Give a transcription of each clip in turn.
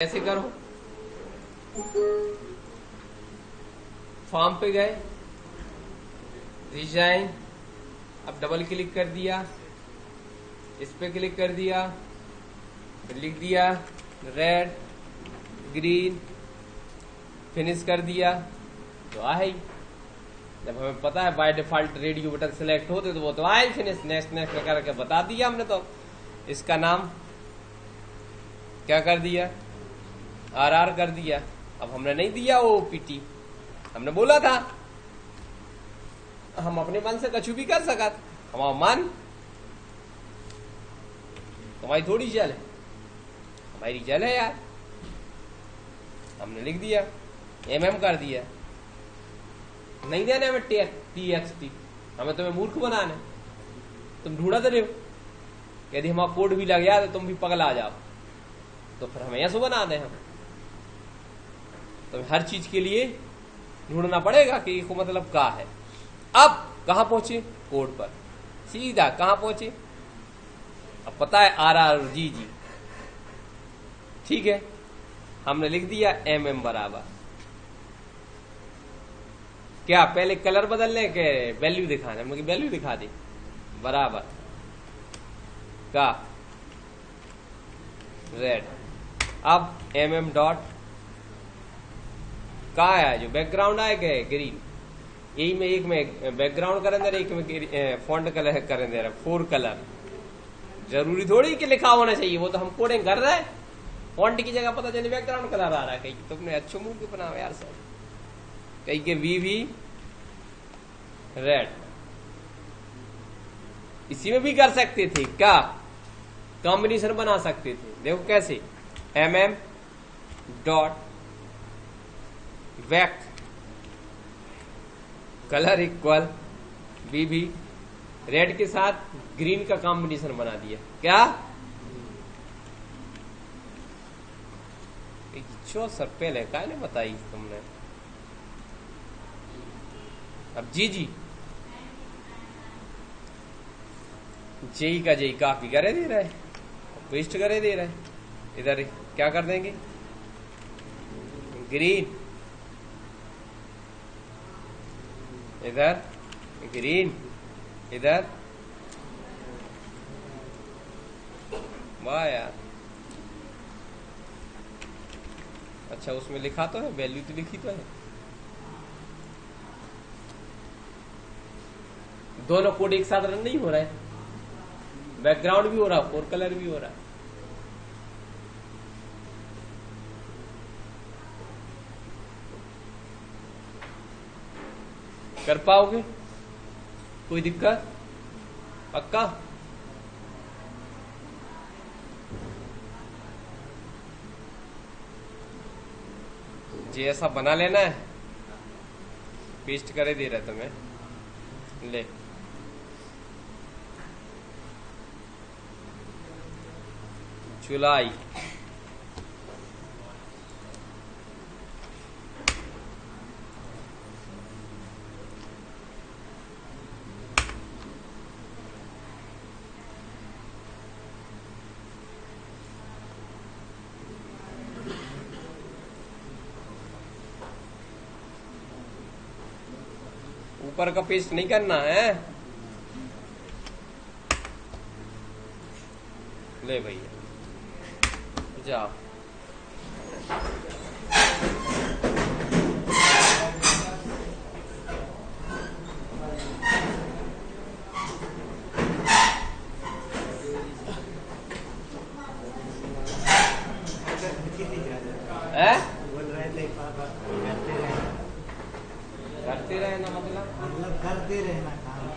कैसे करो? फॉर्म पे गए, डिजाइन, अब डबल क्लिक कर दिया, इस पे क्लिक कर दिया, फिर लिख दिया रेड ग्रीन, फिनिश कर दिया तो आ ही। जब हमें पता है by default radio button select होते तो वो तो आए फिनिश, नेक्स्ट नेक्स्ट करके बता दिया हमने। तो इसका नाम क्या कर दिया? आरआर कर दिया। अब हमने नहीं दिया ओपीटी, हमने बोला था हम अपने मन से कछु भी कर सकत, हमारा मन तुम्हारी थोड़ी जल है, हमारी जल है यार। हमने लिख दिया एमएम कर दिया, नहीं देना हमें टीएक्सटी, हमें तुम्हें मूर्ख बनाना है। तुम ढूंढत रहे हो, यदि हमारा कोड भी लग जाए तो तुम भी पगला जाओ, तो फिर हमें ऐसा बना दें। हम तो हर चीज के लिए ढूंढना पड़ेगा कि इसको मतलब क्या है। अब कहां पहुंचे? कोड पर सीधा कहां पहुंचे? अब पता है आरआर जी जी, ठीक है। हमने लिख दिया एमएम बराबर क्या, पहले कलर बदलने के वैल्यू दिखाना, मुझे वैल्यू दिखा दी बराबर का रेड। अब एमएम डॉट का आया जो बैकग्राउंड आएगा ग्रीन, यही में एक में बैकग्राउंड करें दे रहे, एक में फॉन्ट कलर करें दे रहा, 4 कलर। जरूरी थोड़ी कि लिखा होना चाहिए, वो तो हम कोडिंग कर रहे हैं। फॉन्ट की जगह पता चले बैकग्राउंड कलर आ रहा है, कहीं तुमने अच्छे मूड के बनाओ यार सर, कहीं के वी रेड। इसी में भी कर सकते थे क्या, कॉम्बिनेशन बना सकते थे। देखो कैसे, MM dot vac colour equal V red के साथ ग्रीन का कॉम्बिनेशन बना दिया क्या। सर पहले क्या ने बताई तुमने। अब जी जेई का जेई काफी करे दे रहा है, वेस्ट करे दे रहा है। इधर क्या कर देंगे, ग्रीन, इधर ग्रीन, इधर वाह यार। अच्छा उसमें लिखा तो है, वैल्यू तो लिखी तो है। दोनों कोड एक साथ रन नहीं हो रहा है, बैकग्राउंड भी हो रहा है, 4 कलर भी हो रहा है। कर पाओगे? कोई दिक्कत? पक्का? जी ऐसा बना लेना है, पेस्ट करे दे रहा तुम्हें। ले जुलाई, ऊपर का पेस्ट नहीं करना है। ले भैया जाओ, करते रहना मतलब करते रहना काम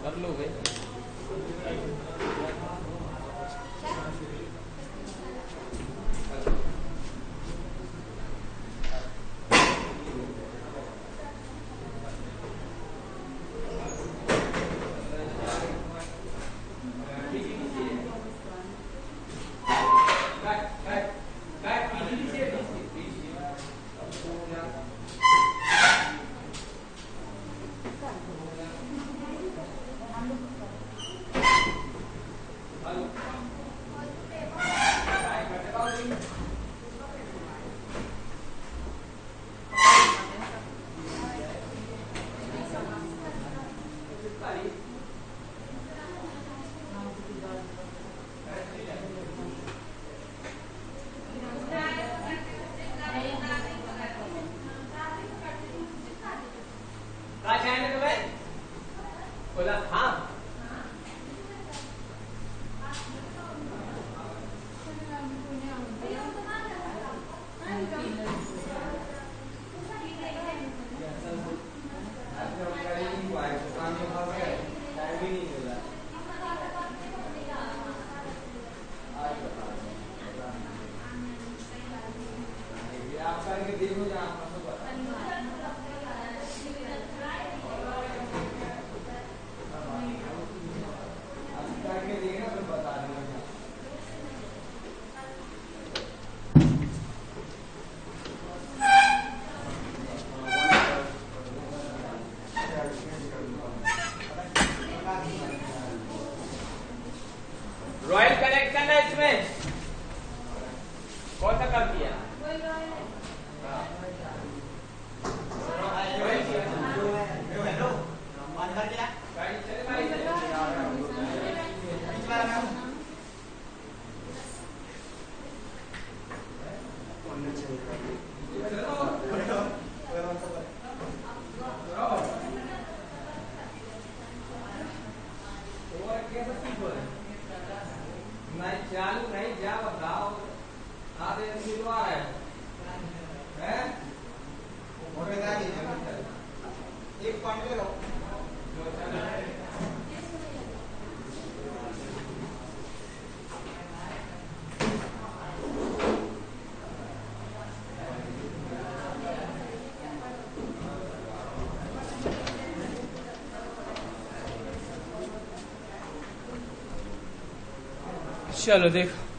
कर लो भाई। हाँ रॉयल कनेक्ट करना है इसमें कौन सा कर दिया नहीं चालू नहीं जा बताओ आधे मिलवा रहे हैं एक पॉइंट ले लो चलो देखो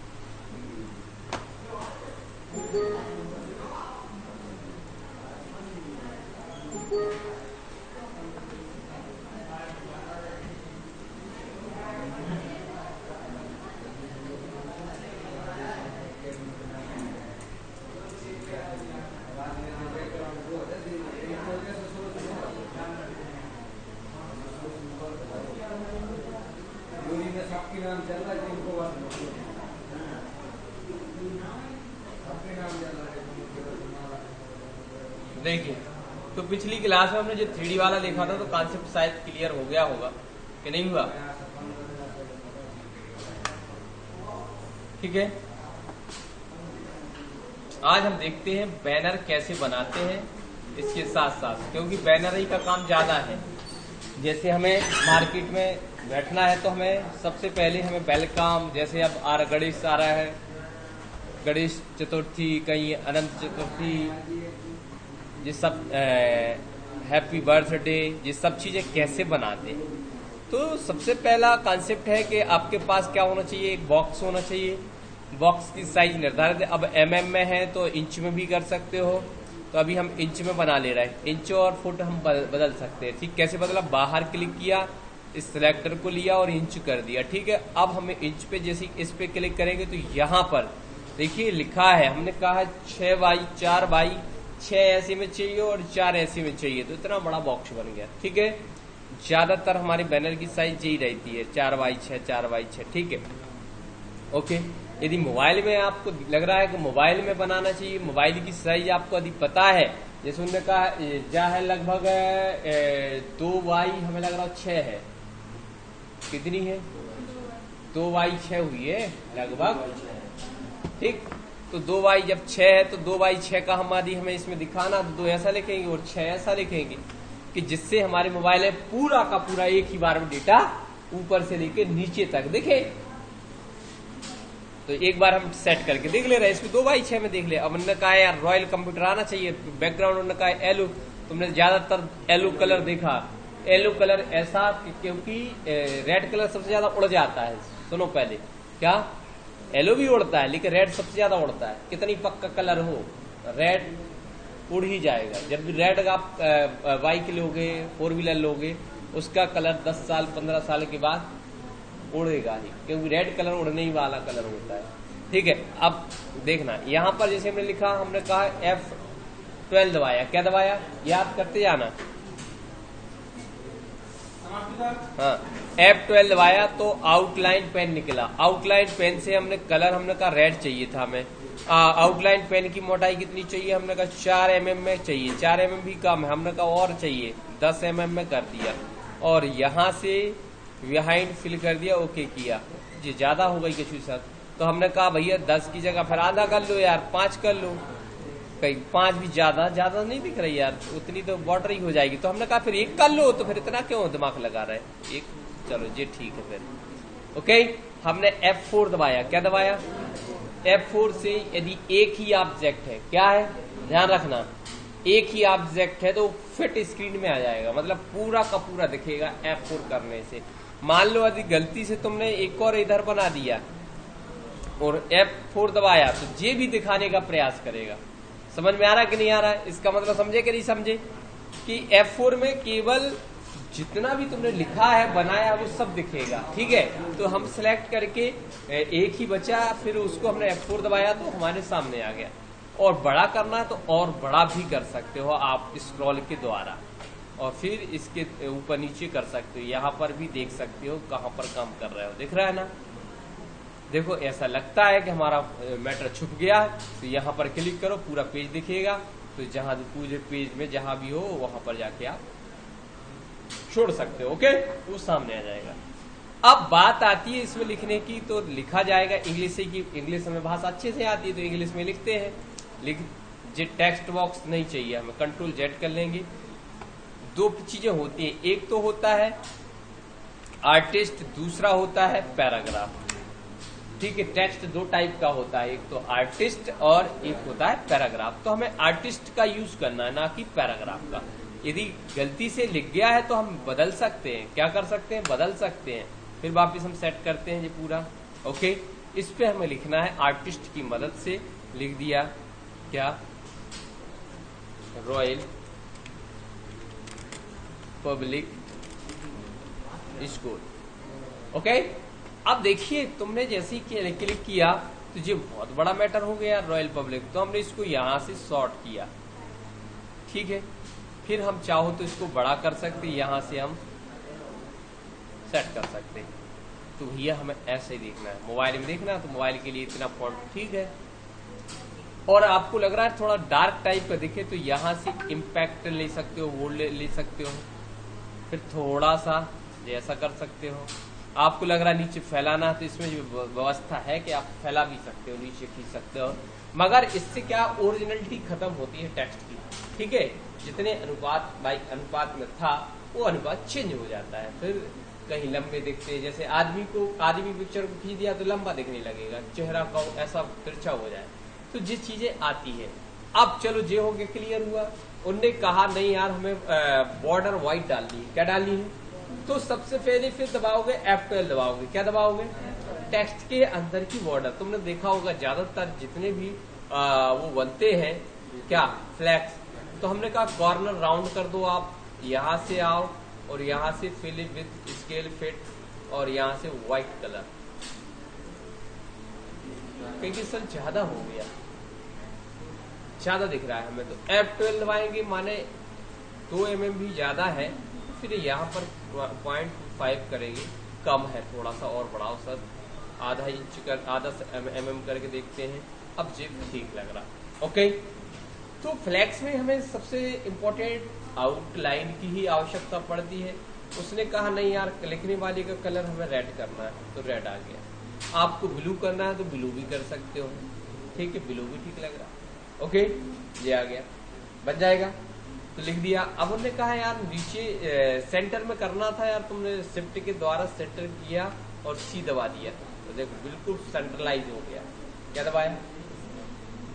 देखिए तो पिछली क्लास में हमने जो 3D वाला देखा था तो कॉन्सेप्ट शायद क्लियर हो गया होगा कि नहीं हुआ। ठीक है, आज हम देखते हैं बैनर कैसे बनाते हैं इसके साथ साथ, क्योंकि बैनर ही का काम ज्यादा है। जैसे हमें मार्केट में बैठना है तो हमें सबसे पहले हमें वेलकम, जैसे अब गणेश आ रहा है, गणेश चतुर्थी, कहीं अनंत चतुर्थी, ये सब हैप्पी बर्थडे, ये सब चीजें कैसे बनाते हैं। तो सबसे पहला कॉन्सेप्ट है कि आपके पास क्या होना चाहिए, एक बॉक्स होना चाहिए। बॉक्स की साइज निर्धारित है, अब mm में है तो इंच में भी कर सकते हो। तो अभी हम इंच में बना ले रहे हैं, इंच और फुट हम बदल सकते हैं। ठीक, कैसे बदला, बाहर क्लिक किया, इस सिलेक्टर को लिया और इंच कर दिया। ठीक है, अब हमें इंच पे जैसे इस पे क्लिक करेंगे तो यहाँ पर देखिए लिखा है, हमने कहा है 6 बाई 4 बाई 6 ऐसे में चाहिए और 4 ऐसे में चाहिए, तो इतना बड़ा बॉक्स बन गया। ठीक है, ज्यादातर हमारी बैनर की साइज यही रहती है 4 बाई 6 4 बाई 6। ठीक है, ओके। यदि मोबाइल में आपको लग रहा है कि मोबाइल में बनाना चाहिए, मोबाइल की साइज आपको यदि पता है, जैसे उन्होंने कहा जा है लगभग 2 बाई हमें लग रहा है 6 है, कितनी है 2 बाई 6 हुई है लगभग। ठीक, तो 2 बाई जब 6 है तो 2 बाई 6 का हमें इसमें दिखाना, तो 2 ऐसा लिखेंगे और 6 ऐसा लिखेंगे कि जिससे हमारे मोबाइल में पूरा का पूरा एक ही बार में डेटा ऊपर से लेके नीचे तक दिखे। तो एक बार हम सेट करके देख ले रहे हैं, इसमें 2 बाई 6 में देख ले। अब उन्होंने कहा यार रॉयल कंप्यूटर आना चाहिए, बैकग्राउंड उन्होंने कहा येलो, तुमने ज्यादातर येलो कलर देखा। येलो कलर ऐसा क्योंकि रेड कलर सबसे ज्यादा उड़ जाता है। सुनो पहले, क्या येलो भी उड़ता है लेकिन रेड सबसे ज्यादा उड़ता है। कितनी पक्का कलर हो, रेड उड़ ही जाएगा। जब भी रेड आप बाइक लोगे, 4 व्हीलर लोगे, उसका कलर 10 साल 15 साल के बाद उड़ेगा ही, क्योंकि रेड कलर उड़ने ही वाला कलर होता है। ठीक है, अब देखना यहां पर जैसे हमने लिखा, हमने कहा F12 दबाया, क्या दबाया याद करते जाना। हाँ, F12 दबाया तो आउटलाइन पेन निकला। आउटलाइन पेन से हमने कलर, हमने कहा रेड चाहिए था हमें। आउटलाइन पेन की मोटाई कितनी चाहिए, हमने कहा 4 mm में चाहिए। 4 mm भी कम है, हमने कहा और चाहिए 10 mm में कर दिया। और यहां से बिहाइंड फिल कर दिया, ओके किया। ये ज्यादा हो गई किसी साथ, तो हमने कहा भैया 10 की जगह फिर आधा कर लो यार, 5 कर लो। कहीं 5 भी ज्यादा नहीं दिख रही यार, उतनी तो बॉर्डर ही हो जाएगी। तो हमने कहा फिर 1 कर लो, तो फिर इतना क्यों दिमाग लगा रहे, 1 चलो जी ठीक है फिर। ओके, हमने F4 दबाया, क्या दबाया F4 से यदि एक ही ऑब्जेक्ट है, क्या है ध्यान रखना, एक ही ऑब्जेक्ट है तो फिट स्क्रीन में आ जाएगा, मतलब पूरा का पूरा दिखेगा F4 करने से। मान लो यदि गलती से तुमने एक और इधर बना दिया और F4 दबाया तो ये भी दिखाने का प्रयास करेगा। समझ में आ रहा है कि नहीं आ रहा है? इसका मतलब समझे कि नहीं समझे कि F4 में केवल जितना भी तुमने लिखा है बनाया वो सब दिखेगा। ठीक है, तो हम सिलेक्ट करके एक ही बचा, फिर उसको हमने F4 दबाया तो हमारे सामने आ गया। और बड़ा करना है तो और बड़ा भी कर सकते हो आप स्क्रॉल के द्वारा, और फिर इसके ऊपर नीचे कर सकते हो। यहाँ पर भी देख सकते हो कहाँ पर काम कर रहे हो, दिख रहा है ना। देखो ऐसा लगता है कि हमारा मैटर छुप गया है, तो यहाँ पर क्लिक करो, पूरा पेज दिखेगा। तो जहां पूरे पेज में जहां भी हो वहां पर जाके आप छोड़ सकते हो। ओके, वो सामने आ जाएगा। अब बात आती है इसमें लिखने की, तो लिखा जाएगा इंग्लिश से, कि इंग्लिश हमें भाषा अच्छे से आती है तो इंग्लिश में लिखते हैं। जो टेक्स्ट बॉक्स नहीं चाहिए हमें, Ctrl+Z कर लेंगे। 2 चीजें होती है, एक तो होता है आर्टिस्ट, दूसरा होता है पैराग्राफ। ठीक है, टेक्स्ट 2 टाइप का होता है, एक तो आर्टिस्ट और एक होता है पैराग्राफ। तो हमें आर्टिस्ट का यूज करना है, ना कि पैराग्राफ का। यदि गलती से लिख गया है तो हम बदल सकते हैं, क्या कर सकते हैं, बदल सकते हैं। फिर वापिस हम सेट करते हैं ये पूरा। ओके, इस पे हमें लिखना है आर्टिस्ट की मदद से। लिख दिया क्या, रॉयल पब्लिक स्कूल। ओके, अब देखिए तुमने जैसे ही क्लिक किया तो ये बहुत बड़ा मैटर हो गया रॉयल पब्लिक, तो हमने इसको यहां से शॉर्ट किया। ठीक है, फिर हम चाहो तो इसको बड़ा कर सकते, यहां से हम सेट कर सकते। तो भैया हमें ऐसे ही देखना है, मोबाइल में देखना है तो मोबाइल के लिए इतना फॉन्ट ठीक है। और आपको लग रहा है थोड़ा डार्क टाइप का दिखे तो यहां से इम्पैक्ट ले सकते हो, वो ले सकते हो। फिर थोड़ा सा जैसा कर सकते हो। आपको लग रहा है नीचे फैलाना, तो इसमें जो व्यवस्था है कि आप फैला भी सकते हो, नीचे खींच सकते हो। मगर इससे क्या ओरिजिनलिटी खत्म होती है टेक्स्ट की। ठीक है, जितने अनुपात बाई अनुपात में था वो अनुपात चेंज हो जाता है। फिर कहीं लंबे दिखते हैं, जैसे आदमी पिक्चर को खींच दिया तो लंबा दिखने लगेगा, चेहरा का ऐसा तिरछा हो जाए, तो ये चीजें आती है। अब चलो जे हो गया, क्लियर हुआ। उनने कहा नहीं यार हमें बॉर्डर व्हाइट डालनी है, क्या डालनी है, तो सबसे पहले फिर दबाओगे F12 दबाओगे, क्या दबाओगे, टेक्स्ट के अंदर की बॉर्डर। तुमने देखा होगा ज्यादातर जितने भी वो बनते हैं क्या फ्लैक्स, तो हमने कहा कॉर्नर राउंड कर दो, आप यहां से आओ और यहां से फिल विथ स्केल फिट, और यहां से व्हाइट कलर, क्योंकि सर ज्यादा हो गया, ज्यादा दिख रहा है हमें। तो F12 दबाएंगे, माने 2 mm भी ज्यादा है, फिर यहाँ पर 0.5 करेंगे, कम है थोड़ा सा, और बढ़ाओ सर, आधा इंच कर, आधा mm करके देखते हैं। अब जिप ठीक लग रहा। ओके, तो फ्लैक्स में हमें सबसे इम्पोर्टेंट आउटलाइन की ही आवश्यकता पड़ती है। उसने कहा नहीं यार लिखने वाले का कलर हमें रेड करना है, तो रेड आ गया। आपको ब्लू करना है तो ब्लू भी कर सकते हो। ठीक है, ब्लू भी ठीक लग रहा। ओके, ये आ गया, बन जाएगा, तो लिख दिया। अब उन्होंने कहा यार नीचे सेंटर में करना था यार, तुमने शिफ्ट के द्वारा सेंटर किया और सी दबा दिया, तो देखो बिल्कुल सेंट्रलाइज हो गया। क्या दबाया,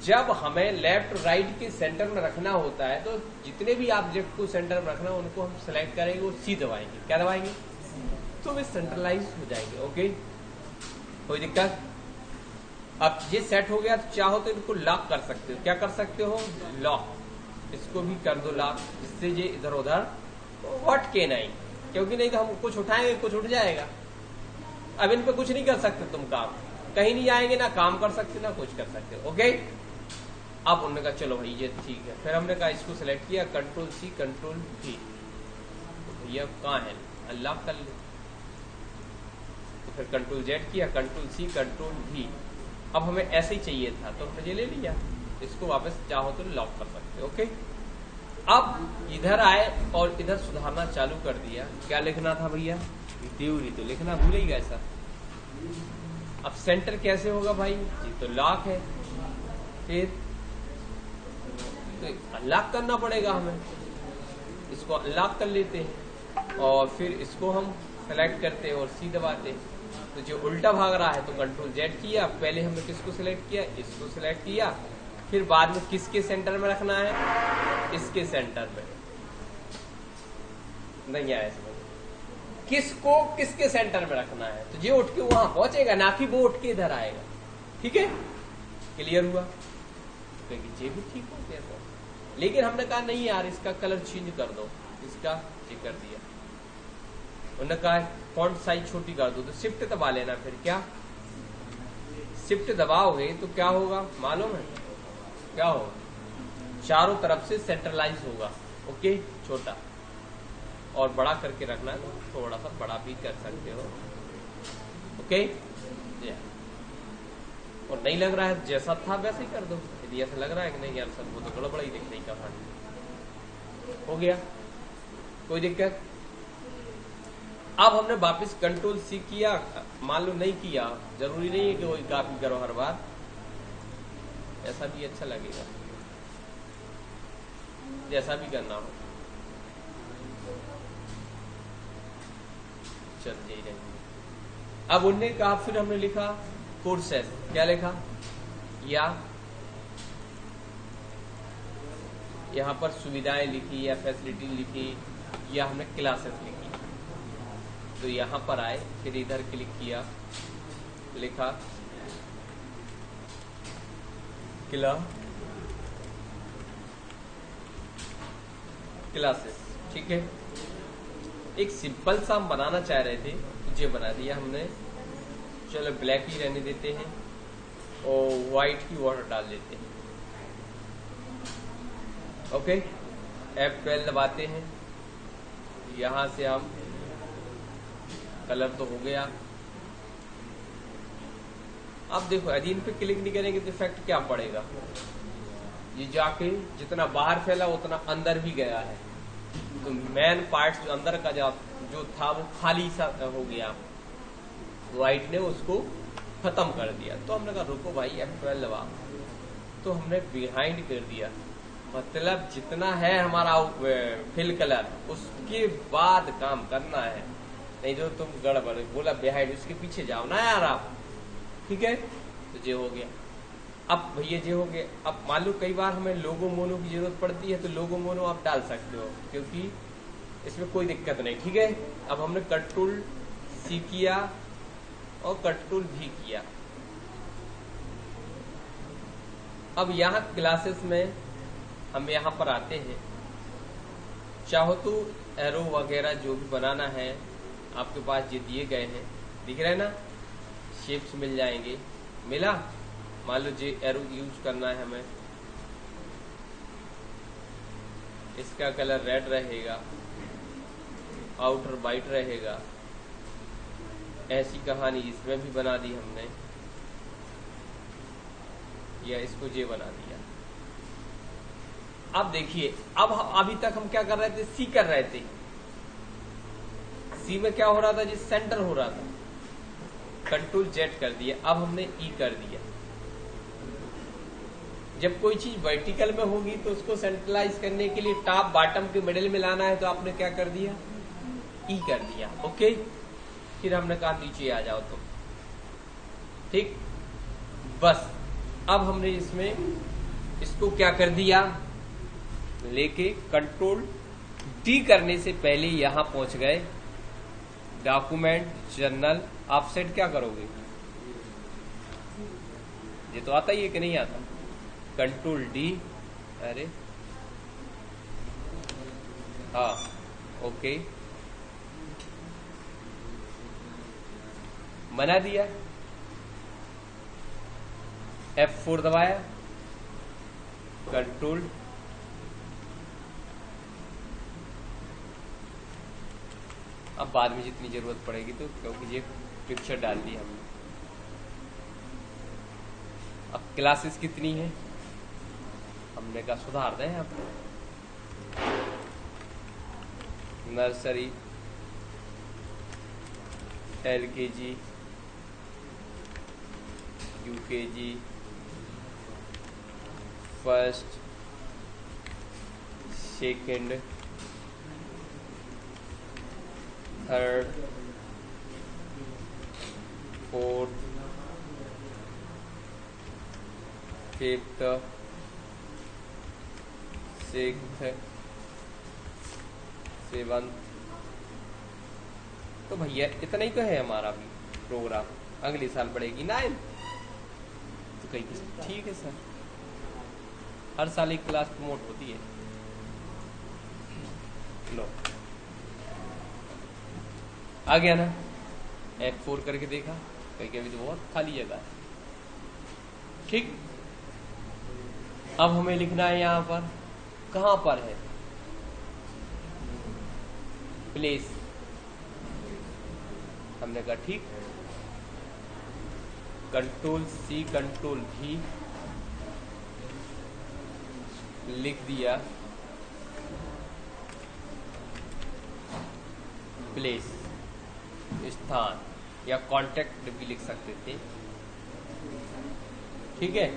जब हमें लेफ्ट राइट के सेंटर में रखना होता है तो जितने भी ऑब्जेक्ट को सेंटर में रखना उनको हम सेलेक्ट करेंगे और सी दबाएंगे, क्या दबाएंगे, तो वे सेंट्रलाइज हो जाएंगे। ओके, कोई दिक्कत। अब ये सेट हो गया, तो चाहो तो इनको लॉक कर सकते हो, क्या कर सकते हो, लॉक, इसको भी कर दो लॉक, जिससे ये इधर उधर हटके नहीं, क्योंकि नहीं तो हम कुछ उठाएंगे कुछ उठ जाएगा। अब इन पे कुछ नहीं कर सकते तुम काम, कहीं नहीं जाएंगे, ना काम कर सकते ना कुछ कर सकते। ओके, अब उन्होंने कहा चलो भाई ये ठीक है। फिर हमने कहा इसको सिलेक्ट किया, कंट्रोल सी कंट्रोल V। तो भैया कहाँ है, अनलॉक कर ले। तो फिर कंट्रोल Z किया, कंट्रोल सी कंट्रोल V। अब हमें ऐसे ही चाहिए था तो हमने ये ले लिया। इसको वापस चाहो तो लॉक कर सकते। ओके, अब इधर आए और इधर सुधारना चालू कर दिया। क्या लिखना था भैया, ड्यूरी तो लिखना भूल ही गया ऐसा। अब सेंटर कैसे होगा भाई जी, तो लॉक है, फिर तो अनलॉक करना पड़ेगा हमें। इसको अनलॉक कर लेते हैं और फिर इसको हम सेलेक्ट करते हैं और सी दबाते हैं। तो जो उल्टा भाग रहा है तो कंट्रोल Z किया, पहले हमने किसको सिलेक्ट किया, इसको सिलेक्ट किया, फिर बाद में किसके सेंटर में रखना है, इसके सेंटर में। नहीं आया समझ, किसको किसके सेंटर में रखना है, तो ये उठ के वहां पहुंचेगा, ना कि वो उठ के इधर आएगा। ठीक है, क्लियर हुआ, क्योंकि ये भी ठीक हो गया था। लेकिन हमने कहा नहीं यार इसका कलर चेंज कर दो, इसका ये कर दिया। उन्होंने कहा फॉन्ट साइज छोटी कर दो, तो शिफ्ट दबा लेना। फिर क्या, शिफ्ट दबाओगे तो क्या होगा मालूम है, क्या होगा, चारों तरफ से सेंट्रलाइज होगा। ओके, छोटा और बड़ा करके रखना है तो थोड़ा सा बड़ा भी कर सकते हो। ओके, और नहीं लग रहा है जैसा था वैसे ही कर दो। यदि ऐसा लग रहा है कि नहीं यार सर वो तो गड़बड़ ही दिख रही कहानी, हो गया, कोई दिक्कत। अब हमने वापस कंट्रोल सी किया, मान लो नहीं किया, जरूरी नहीं है कि वही कॉपी करो हर बार, ऐसा भी अच्छा लगेगा, जैसा भी करना हो। चल यही रहेंगे। अब उनने कहा, फिर हमने लिखा कोर्सेस, क्या लिखा, या यहाँ पर सुविधाएं लिखी या फैसिलिटी लिखी या हमने क्लासेस लिखी। तो यहाँ पर आए, फिर इधर क्लिक किया, लिखा क्लासेस। ठीक है, एक सिंपल सा हम बनाना चाह रहे थे, ये बना दिया हमने। चलो ब्लैक ही रहने देते हैं और व्हाइट की बॉर्डर डाल देते हैं। ओके, F12 दबाते हैं, यहां से हम कलर तो हो गया। अब देखो यदि इन पे क्लिक नहीं करेंगे तो इफेक्ट क्या पड़ेगा, ये जाके जितना बाहर फैला उतना अंदर भी गया है। तो मेन पार्ट जो अंदर का जो था वो खाली सा हो गया, व्हाइट ने उसको खत्म कर दिया। तो हमने कहा रुको भाई F12 दबा, तो हमने बिहाइंड कर दिया। मतलब जितना है हमारा फिल कलर उसके बाद काम करना है, नहीं जो तुम गड़बड़ बोला बिहाइंड, उसके पीछे जाओ ना यार आप। ठीक है, तो ये हो गया। अब भैया ये हो गया। अब मान लो कई बार हमें लोगो मोनो की जरूरत पड़ती है, तो लोगो मोनो आप डाल सकते हो, क्योंकि इसमें कोई दिक्कत नहीं। ठीक है, अब हमने कंट्रोल सी किया और कंट्रोल V किया। अब यहाँ क्लासेस में हम यहाँ पर आते हैं, चाहो तो एरो वगैरह जो भी बनाना है आपके पास ये दिए गए हैं, दिख रहे हैं ना, शेप्स मिल जाएंगे। मिला, मान लो जे एरो यूज करना है हमें, इसका कलर रेड रहेगा, आउटर वाइट रहेगा। ऐसी कहानी इसमें भी बना दी हमने, या इसको जे बना दिया। अब देखिए, अब अभी तक हम क्या कर रहे थे, सी कर रहे थे। सी में क्या हो रहा था, जिस सेंटर हो रहा था, कंट्रोल Z कर दिया। अब हमने E कर दिया। जब कोई चीज वर्टिकल में होगी तो उसको सेंट्रलाइज करने के लिए टॉप बॉटम के मिडिल में लाना है, तो आपने क्या कर दिया, E कर दिया। ओके, फिर हमने कहा नीचे आ जाओ तुम। ठीक, बस अब हमने इसमें इसको क्या कर दिया, लेके कंट्रोल D करने से पहले यहां पहुंच गए, डॉक्यूमेंट जर्नल ऑफसेट। क्या करोगे, ये तो आता ही है कि नहीं आता, कंट्रोल D, अरे हाँ ओके, बना दिया। F4 दबाया, कंट्रोल अब बाद में जितनी जरूरत पड़ेगी तो, क्योंकि ये पिक्चर डाल दी हमने। अब क्लासेस कितनी है हमने कहा सुधार दें आप। Nursery, LKG, UKG, first, second, third, fourth, fifth, sixth, seventh. तो भैया इतना ही तो है हमारा भी प्रोग्राम, अगले साल बढ़ेगी 9th। तो कहीं ठीक है सर, हर साल एक क्लास प्रमोट होती है। लो आ गया ना, F4 करके देखा, कहीं अभी तो बहुत खाली जगह है। ठीक, अब हमें लिखना है यहाँ पर, कहाँ पर है प्लेस। हमने कहा ठीक, कंट्रोल C कंट्रोल V लिख दिया प्लेस, स्थान, या कांटेक्ट भी लिख सकते थे। ठीक है,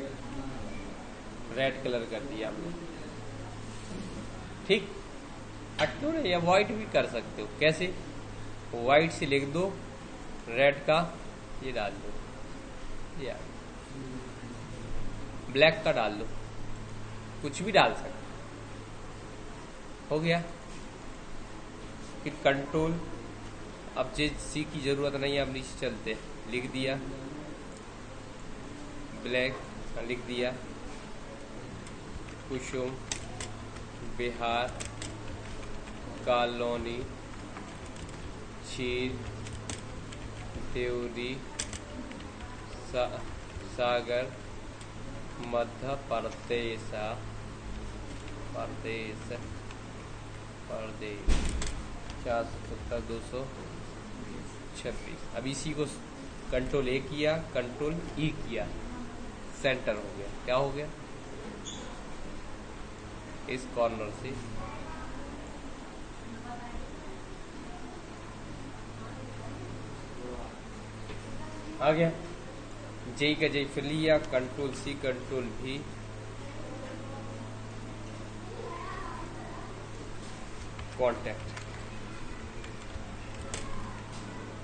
रेड कलर कर दिया हमने। ठीक, अटलो या व्हाइट भी कर सकते हो। कैसे? व्हाइट से लिख दो, रेड का ये डाल दो, या ब्लैक का डाल दो, कुछ भी डाल सकते हो गया। फिर कंट्रोल, अब जे सी की जरूरत नहीं है, अब नीचे चलते, लिख दिया ब्लैक, लिख दिया कुसुम बिहार कॉलोनी चीर देवरी सागर मध्य प्रदेश प्रदेश 470-226। अब इसी को कंट्रोल A किया, कंट्रोल E किया, सेंटर हो गया। क्या हो गया? इस कॉर्नर से आ गया। J का J फिर लिया, control C control V, contact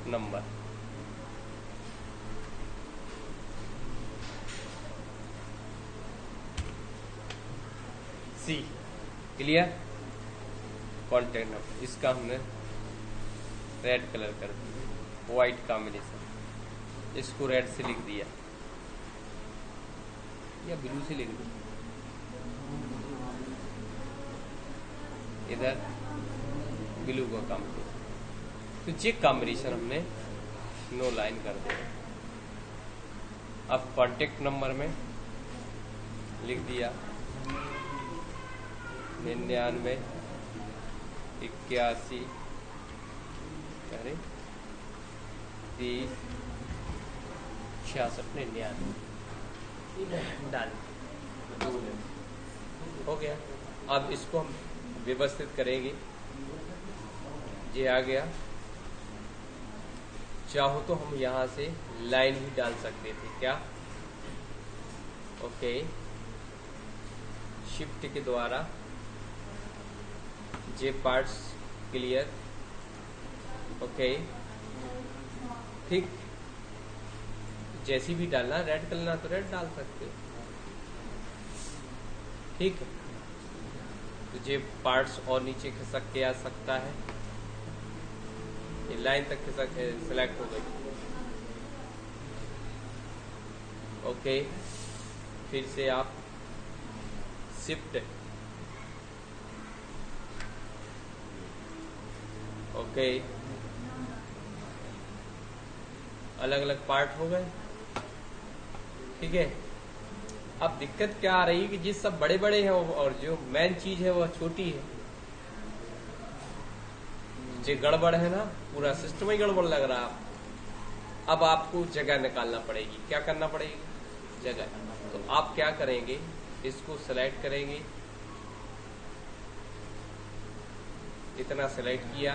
number, C clear, contact number. इसका हमने रेड कलर कर दिया, व्हाइट कॉम्बिनेशन, इसको रेड से लिख दिया या ब्लू से लिख दिया, इधर ब्लू का कॉम्बिनेशन। तो ये कॉम्बिनेशन हमने नो लाइन कर दिया। अब कॉन्टेक्ट नंबर में लिख दिया 99 81 30 66 99 डाल हो गया। अब इसको हम व्यवस्थित करेंगे। ये आ गया। चाहो तो हम यहाँ से लाइन भी डाल सकते थे, क्या? ओके, शिफ्ट के द्वारा जे पार्ट्स क्लियर, ओके। ठीक, जैसी भी डालना, रेड करना तो रेड डाल सकते हो। ठीक है, तो जे पार्ट्स और नीचे खिसक के आ सकता है, ये लाइन तक खिसक सिलेक्ट हो गई। ओके, फिर से आप शिफ्ट, ओके, अलग अलग पार्ट हो गए। ठीक है, अब दिक्कत क्या आ रही है कि जिस सब बड़े बड़े हैं और जो मेन चीज है वह छोटी है। जो गड़बड़ है ना, पूरा सिस्टम ही गड़बड़ लग रहा है। अब आपको जगह निकालना पड़ेगी। क्या करना पड़ेगी? जगह। तो आप क्या करेंगे, इसको सेलेक्ट करेंगे, इतना सेलेक्ट किया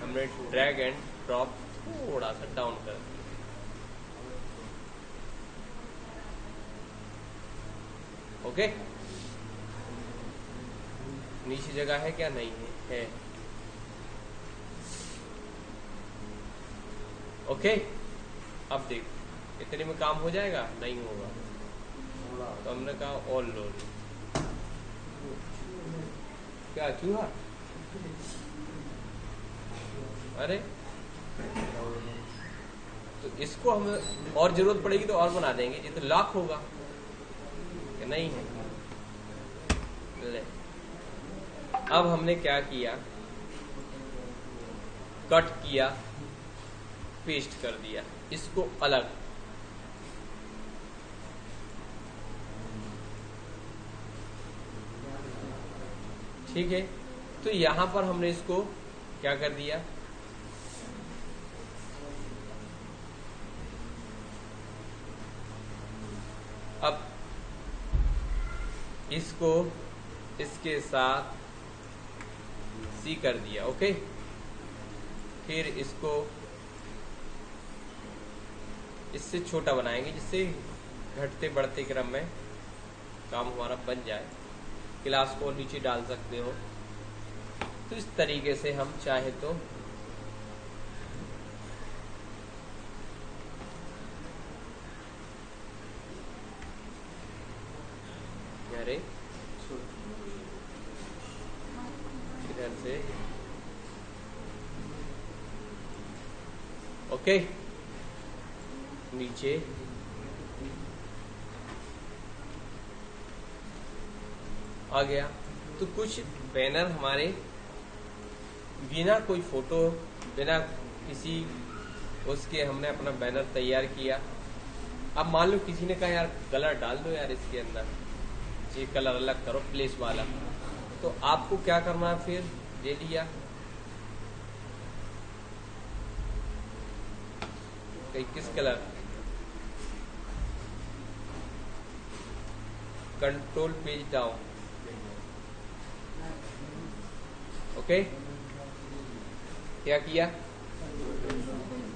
हमने, ड्रैग एंड ड्रॉप थोड़ा सा डाउन कर दिया। ओके, नीचे जगह है क्या? नहीं है। ओके, अब देख इतने में काम हो जाएगा? नहीं होगा। तो हमने कहा ऑल लो। क्या चूहा? अरे तो इसको हमें और जरूरत पड़ेगी तो और बना देंगे। ये तो लॉक होगा कि नहीं है। ले, अब हमने क्या किया, कट किया, पेस्ट कर दिया इसको अलग। ठीक है, तो यहां पर हमने इसको क्या कर दिया, अब इसको इसके साथ सी कर दिया। ओके, फिर इसको इससे छोटा बनाएंगे जिससे घटते बढ़ते क्रम में काम हमारा बन जाए। क्लास को नीचे डाल सकते हो। तो इस तरीके से हम चाहे तो अरे इधर से ओके, नीचे आ गया। तो कुछ बैनर हमारे बिना कोई फोटो, बिना किसी उसके हमने अपना बैनर तैयार किया। अब मान लो किसी ने कहा यार कलर डाल दो यार इसके अंदर, ये कलर अलग करो प्लेस वाला। तो आपको क्या करना है, फिर ले लिया किस colour, control page down. Okay, क्या किया,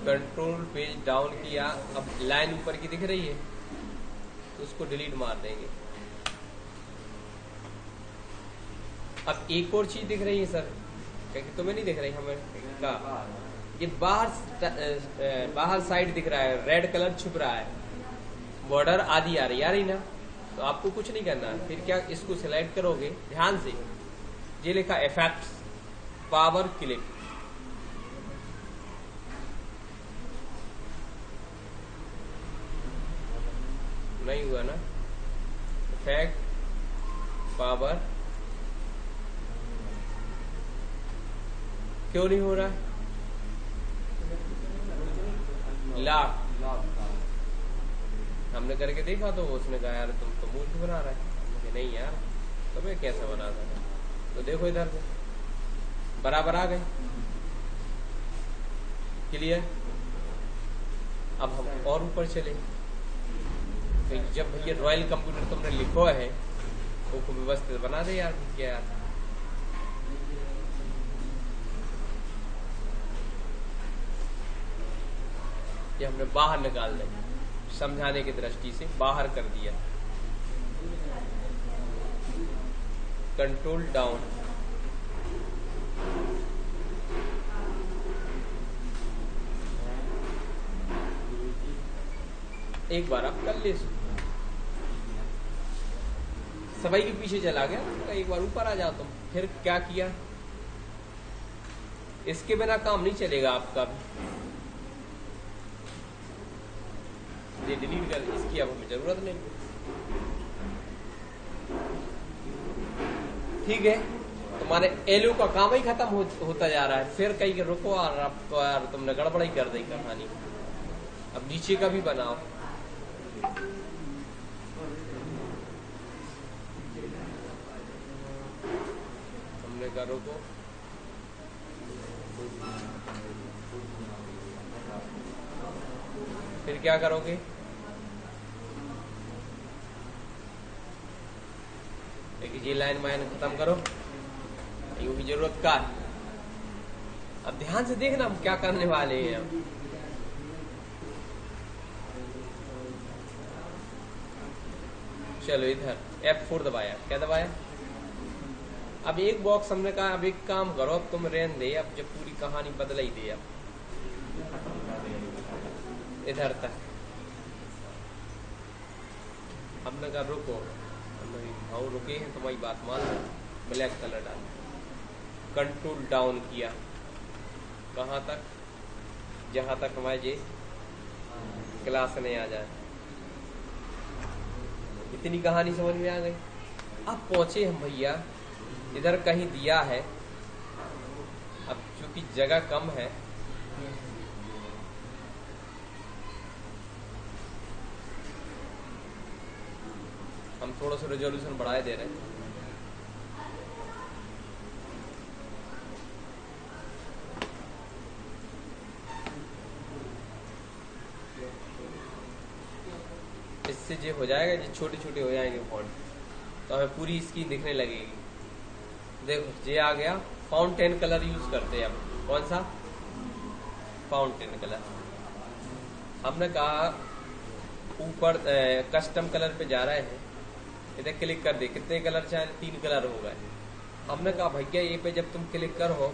कंट्रोल पेज डाउन किया। अब लाइन ऊपर की दिख रही है तो उसको डिलीट मार देंगे। अब एक और चीज दिख रही है सर, क्योंकि तुम्हें नहीं दिख रही, हमें का ये बाहर साइड दिख रहा है, रेड कलर छुप रहा है, बॉर्डर आधी आ रही ना। तो आपको कुछ नहीं करना, फिर क्या इसको सिलेक्ट करोगे ध्यान से, ये लिखा इफेक्ट्स, पावर क्लिप, नहीं हुआ ना, इफेक्ट पावर, क्यों नहीं हो रहा है, लॉक हमने करके देखा तो उसने कहा यार तुम तो मूर्ख बना रहा है। मुझे नहीं यार, तुम्हें कैसा बना था। तो देखो इधर से बराबर आ गए, क्लियर। अब हम और ऊपर चले, तो जब भैया रॉयल कंप्यूटर तुमने लिखो है तो व्यवस्थित बना दे यार, क्या यार। ये हमने बाहर निकाल दिया, समझाने की दृष्टि से बाहर कर दिया। कंट्रोल डाउन, एक बार आप कर ले, सबाई के पीछे चला गया, एक बार ऊपर आ जाओ तुम। फिर क्या किया, इसके बिना काम नहीं चलेगा आपका भी, ये डिलीट कर, इसकी अब हमें जरूरत नहीं। ठीक है, तुम्हारे एलओ का काम ही खत्म होता जा रहा है। फिर कहीं रुको और अब तो यार तुमने गड़बड़ ही कर दी कहानी। अब नीचे का भी बनाओ, करो को फिर क्या करोगे? एक ये लाइन माइन खत्म करो, यूं की जरूरत का। अब ध्यान से देखना हम क्या करने वाले हैं। अब चलो इधर F4 दबाया, क्या दबाया? अब एक बॉक्स हमने कहा अब एक काम करो, अब तुम रहने दे, अब जब पूरी कहानी बदल ही दे। अब इधर तक हमने कहा रुको, भाव रुके हैं तुम्हारी बात मान लो, ब्लैक कलर डाल, कंट्रोल डाउन किया, कहाँ तक? जहां तक हमारे ये क्लास नहीं आ जाए। इतनी कहानी समझ में आ गई। अब पहुंचे हम भैया, इधर कहीं दिया है, अब चूंकि जगह कम है हम थोड़ा सा रेजोल्यूशन बढ़ाए दे रहे हैं। इससे ये हो जाएगा, ये छोटे छोटे हो जाएंगे फॉन्ट, तो हमें पूरी स्क्रीन दिखने लगेगी। देखो ये आ गया। फाउंटेन कलर यूज करते हैं अब। कौन सा? Fountain colour. हमने कहा ऊपर कस्टम कलर पे जा रहे हैं, इधर क्लिक कर दे। कितने कलर चाहे? 3 कलर हो गए। हमने कहा भैया ये पे जब तुम क्लिक करो,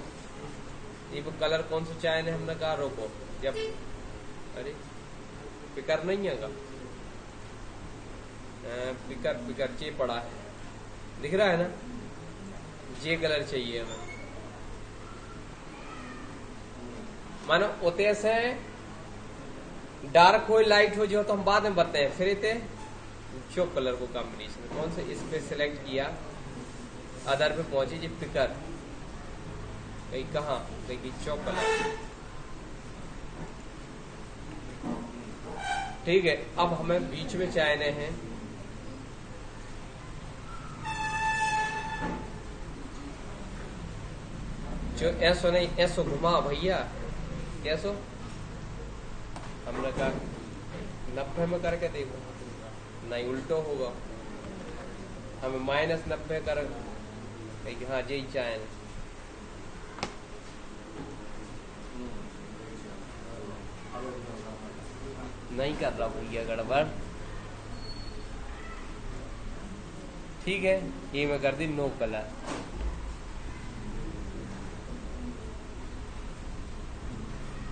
ये पे कलर कौन सा चाहे? हमने कहा रोको, जब अरे पिकर नहीं है का पिकर पिकर चे पड़ा है, दिख रहा है ना? जे कलर चाहिए हमें, मानो होते से डार्क हो लाइट हो जो तो हम बाद में बताए। फिर इतने चौक कलर को कॉम्बिनेशन कौन से, इस पे सिलेक्ट किया, अदर पे पहुंचे जी पिकर, कहीं कहाँ कहीं चौक कलर। ठीक है, अब हमें बीच में चाहने हैं जो ऐसो नहीं, ऐसो घुमा भैया, कैसो? हमने कहा 90 में करके देखो, नहीं उल्टो होगा, हमें -90 कर। हाँ यही चाहे, नहीं कर रहा भैया गड़बड़। ठीक है, ये मैं कर दी नो कलर।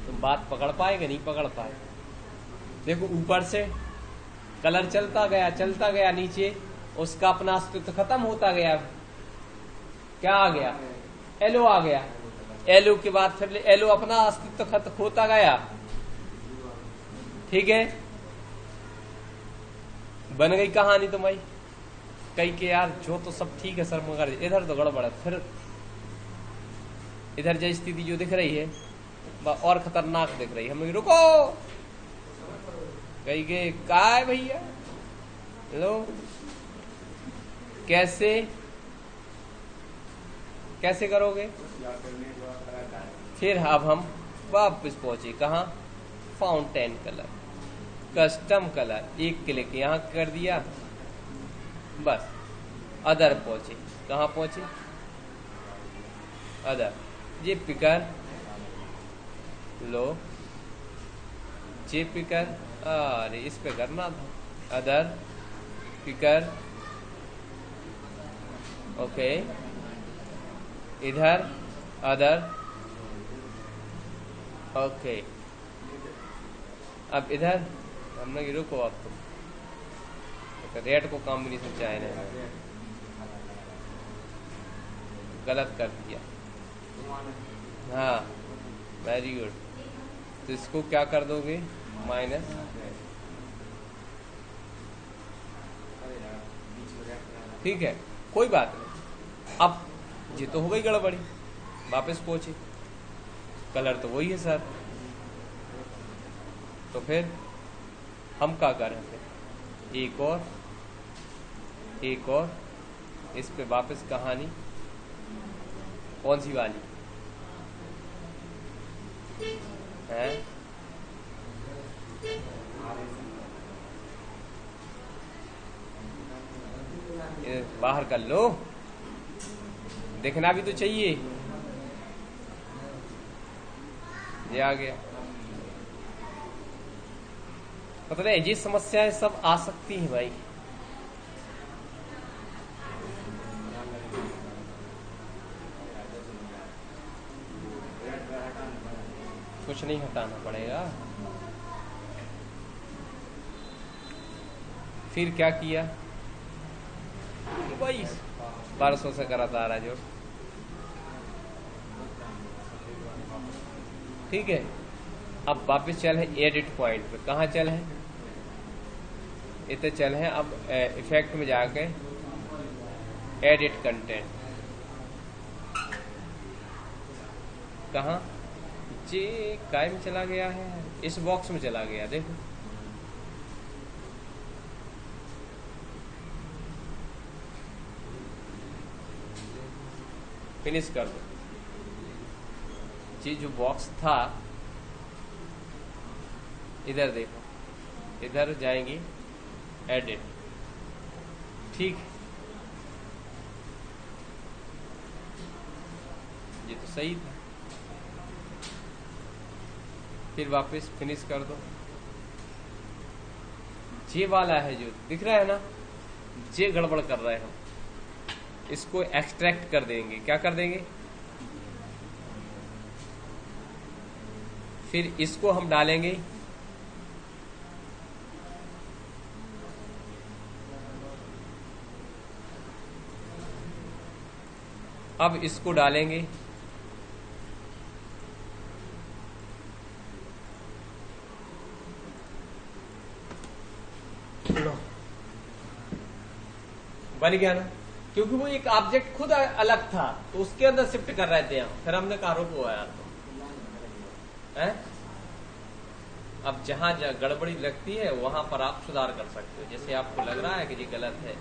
तुम बात पकड़ पाएगा? नहीं पकड़ पाए। देखो ऊपर से कलर चलता गया नीचे उसका अपना अस्तित्व खत्म होता गया। क्या आ गया? एलो आ गया। एलो के बाद फिर एलो अपना अस्तित्व खत्म होता गया। ठीक है, बन गई कहानी तुम्हारी। कई के यार जो तो सब ठीक है सर, मगर इधर तो गड़बड़ है। फिर इधर जो स्थिति जो दिख रही है और खतरनाक दिख रही है। हम रुको, कहीं के का है भैया? लो कैसे कैसे करोगे? फिर अब हम वापस पहुंचे कहाँ? फाउंटेन कलर, कस्टम कलर, एक क्लिक यहाँ कर दिया, बस अदर पहुंचे। कहाँ पहुंचे? अदर। ये पिकर लो, जे पिकर, अरे इस पे करना था। अदर पिकर, ओके, इधर अदर, ओके। अब इधर हमने कि रुको, अब तो रेड को कॉम्बिनेशन चाहिए, गलत कर दिया। हाँ वेरी गुड। तो इसको क्या कर दोगे? माइनस। ठीक है, कोई बात नहीं। अब ये तो हो गई गड़बड़ी, वापस पहुंचे। कलर तो वही है सर, तो फिर हम क्या करें? फिर एक और इस पे वापस कहानी कौन सी वाली है? ये बाहर कर लो, देखना भी तो चाहिए। ये आ गया। मतलब ये समस्याएं सब आ सकती हैं भाई। कुछ नहीं हटाना पड़ेगा। फिर क्या किया भाई? 1200 से करा था राजो, ठीक है। अब वापस चल है एडिट पॉइंट पे। कहाँ चल है? इतने चल है। अब इफेक्ट में जाके एडिट कंटेंट, कहाँ? जे काय में चला गया है, इस बॉक्स में चला गया। देखो फिनिश कर दो। ये जो बॉक्स था, इधर देखो, इधर जाएंगी एडिट, ठीक। ये तो सही था। फिर वापस फिनिश कर दो। ये वाला है जो दिख रहा है ना, ये गड़बड़ कर रहे हैं हम। इसको एक्सट्रैक्ट कर देंगे। क्या कर देंगे? फिर इसको हम डालेंगे अब इसको डालेंगे बन गया ना, क्योंकि वो एक ऑब्जेक्ट खुद अलग था तो उसके अंदर शिफ्ट कर रहे थे हम। फिर हमने कहा रुको यार, है? अब जहां गड़बड़ी लगती है वहां पर आप सुधार कर सकते हो। जैसे आपको लग रहा है कि ये गलत है,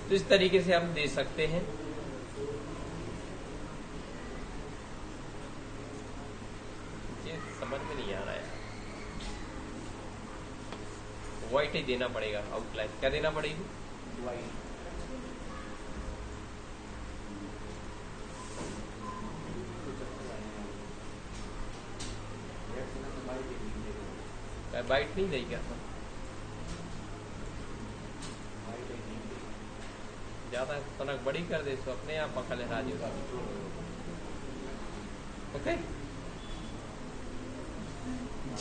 तो इस तरीके से हम दे सकते हैं। ये समझ में नहीं आ रहा है। व्हाइट ही देना पड़ेगा आउटलाइन। क्या देना पड़ेगी? व्हाइट। व्हाइट नहीं देगा, ज्यादा तनक बड़ी कर दे तो अपने आप पकड़ ले राजू। ओके,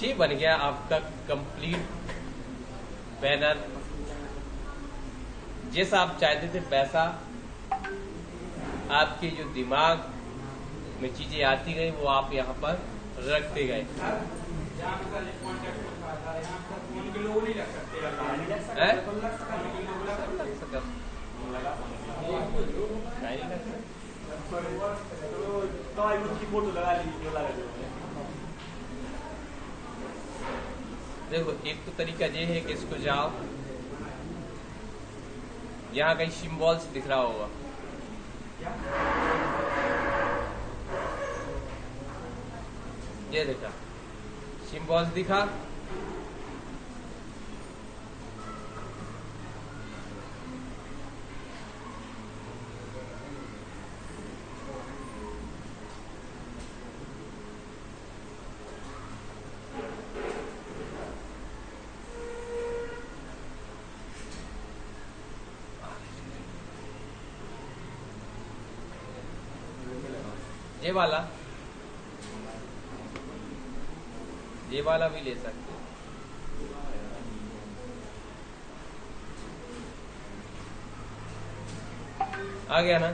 ये बन गया आपका कंप्लीट बैनर। जैसा आप चाहते थे वैसा आपके जो दिमाग में चीजें आती गई वो आप यहाँ पर रखते गए। देखो एक तो तरीका ये है कि इसको जाओ, यहाँ कहीं सिंबल्स दिख रहा होगा, ये देखा सिंबल्स दिखा, ये वाला भी ले सकते हैं। आ गया ना?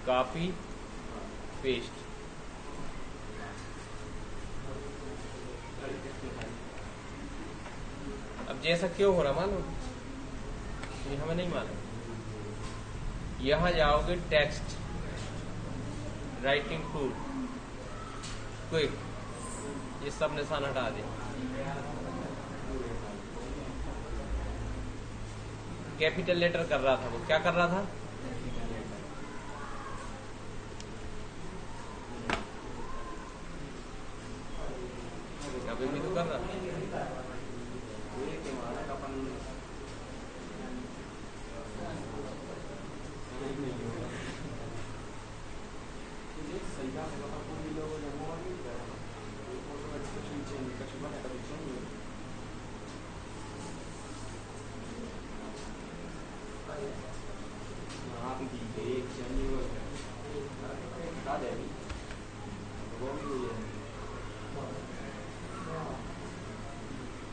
Copy paste. अब जैसा क्यों हो रहा मालूम? ये हमें नहीं मालूम। यहाँ जाओगे टेक्स्ट, राइटिंग टूल, क्विक, ये सब निशान हटा दे। कैपिटल लेटर कर रहा था वो, क्या कर रहा था? अभी भी तो कर रहा।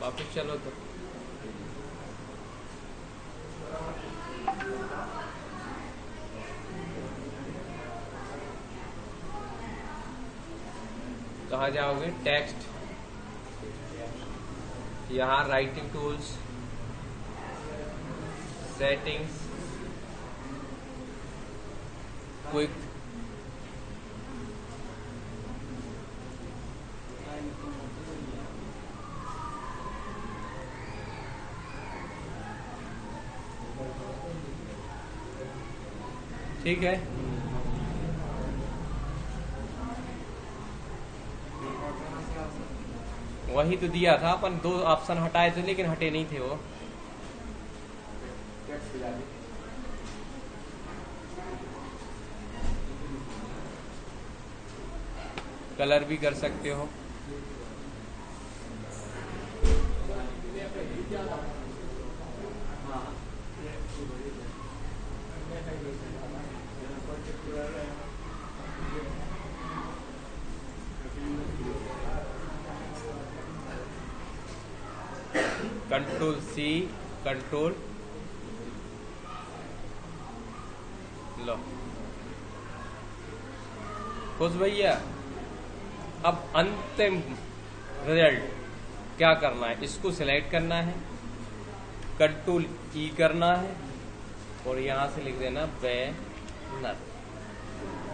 वापिस चलो तो कहाँ जाओगे? टेक्स्ट, यहाँ राइटिंग टूल्स, सेटिंग्स, क्विक, ठीक है। वही तो दिया था अपन, 2 ऑप्शन हटाए थे लेकिन हटे नहीं थे वो। कलर भी कर सकते हो। कंट्रोल सी, कंट्रोल लो, खुश भैया। अब अंतिम रिजल्ट क्या करना है? इसको सिलेक्ट करना है, कंट्रोल ई करना है और यहां से लिख देना बैनर।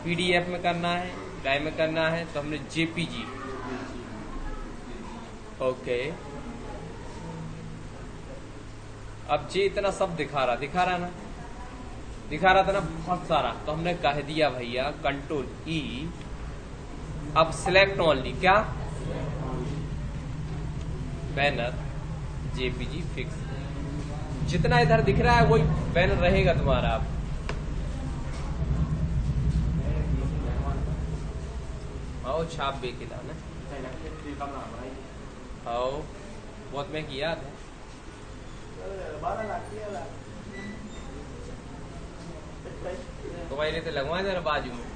पीडीएफ में करना है, टाइम में करना है, तो हमने जेपीजी, ओके। अब जे इतना सब दिखा रहा ना, दिखा रहा था ना बहुत सारा, तो हमने कह दिया भैया कंट्रोल ई, अब सिलेक्ट ओनली, क्या? Banner JPG fix. जितना इधर दिख रहा है वही बैनर रहेगा तुम्हारा। अब आओ छाप बेकिला ना, आओ बहुत में किया था। तुम्हारे लिए तो लगवा देना बाजू में।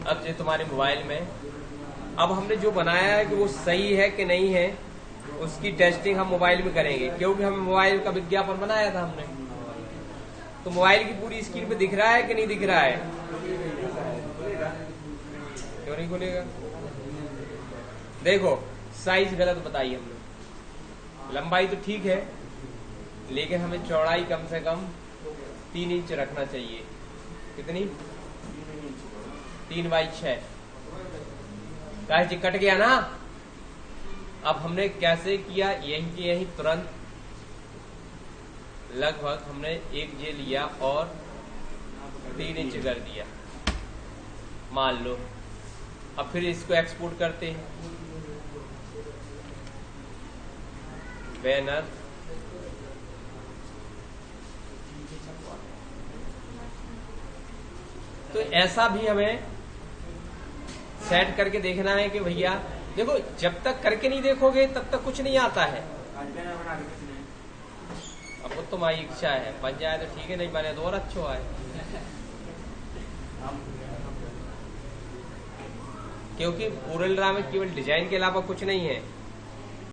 अब ये तुम्हारे मोबाइल में, अब हमने जो बनाया है कि वो सही है कि नहीं है, उसकी टेस्टिंग हम मोबाइल में करेंगे, क्योंकि हम मोबाइल का विज्ञापन बनाया था हमने। तो मोबाइल की पूरी स्क्रीन पे दिख रहा है कि नहीं दिख रहा है? क्यों नहीं खुलेगा? देखो साइज गलत बताई हमने, लंबाई तो ठीक है लेकिन हमें चौड़ाई कम से कम 3 इंच रखना चाहिए। कितनी? 3x6। जी कट गया ना। अब हमने कैसे किया? यहीं के यहीं तुरंत लगभग हमने 1 जे लिया और 3 इंच कर दिया, मान लो। अब फिर इसको एक्सपोर्ट करते हैं, बैनर, तो ऐसा भी हमें सेट करके देखना है कि भैया देखो, जब तक करके नहीं देखोगे तब तक कुछ नहीं आता है। अब वो तुम्हारी इच्छा है, बन जाए तो ठीक है, नहीं बने तो और अच्छा है। क्योंकि कोरल ड्रा में केवल डिजाइन के अलावा कुछ नहीं है।